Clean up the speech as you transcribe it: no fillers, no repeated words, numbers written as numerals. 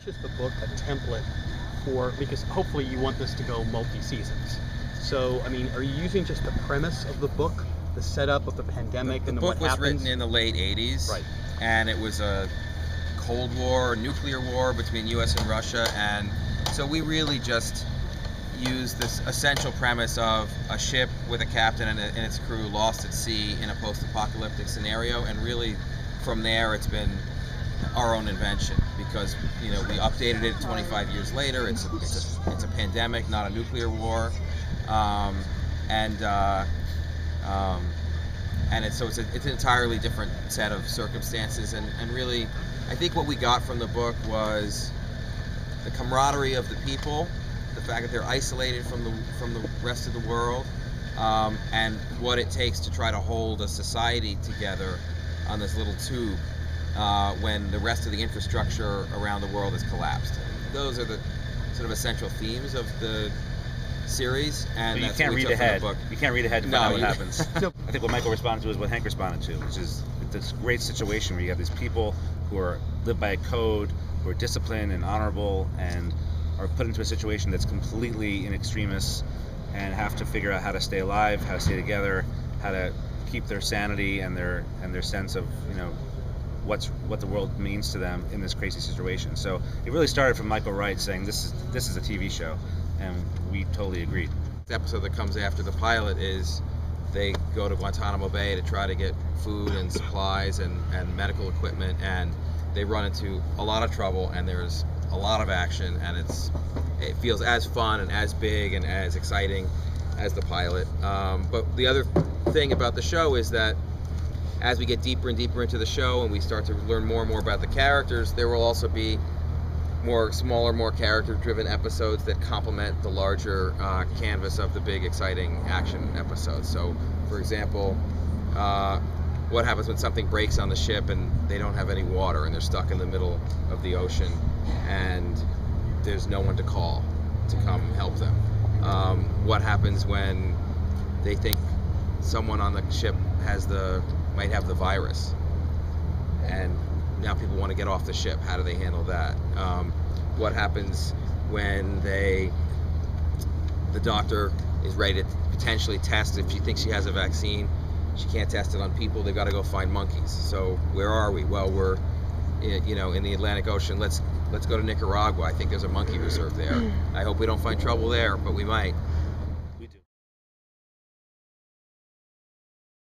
is the book a template for, because hopefully you want this to go multi-seasons. So, I mean, are you using just the premise of the book, the setup of the pandemic, and then what happens? The book was written in the late 80s, right? And it was a Cold War, nuclear war between U.S. and Russia, and so we really just used this essential premise of a ship with a captain and its crew lost at sea in a post-apocalyptic scenario, and really from there it's been our own invention, because we updated it 25 years later. It's a pandemic, not a nuclear war, and it's an entirely different set of circumstances, and really I think what we got from the book was the camaraderie of the people, the fact that they're isolated from the rest of the world, and what it takes to try to hold a society together on this little tube when the rest of the infrastructure around the world has collapsed. Those are the sort of essential themes of the series, and but you can't read ahead. You can't read ahead to find out what happens. I think what Michael responded to is what Hank responded to, which is this great situation where you have these people who live by a code, who are disciplined and honorable, and are put into a situation that's completely in extremis, and have to figure out how to stay alive, how to stay together, how to keep their sanity and their sense of what the world means to them in this crazy situation. So it really started from Michael Wright saying this is a TV show, and we totally agreed. The episode that comes after the pilot is they go to Guantanamo Bay to try to get food and supplies and medical equipment, and they run into a lot of trouble, and there's a lot of action, and it feels as fun and as big and as exciting as the pilot. But the other thing about the show is that as we get deeper and deeper into the show and we start to learn more and more about the characters, there will also be smaller, more character-driven episodes that complement the larger canvas of the big, exciting action episodes. So, for example, what happens when something breaks on the ship and they don't have any water and they're stuck in the middle of the ocean and there's no one to call to come help them? What happens when they think someone on the ship might have the virus, and now people want to get off the ship? How do they handle that? What happens when the doctor is ready to potentially test if she thinks she has a vaccine? She can't test it on people. They've got to go find monkeys. So where are we? Well, we're in the Atlantic Ocean. Let's go to Nicaragua. I think there's a monkey reserve there. I hope we don't find trouble there, but we might.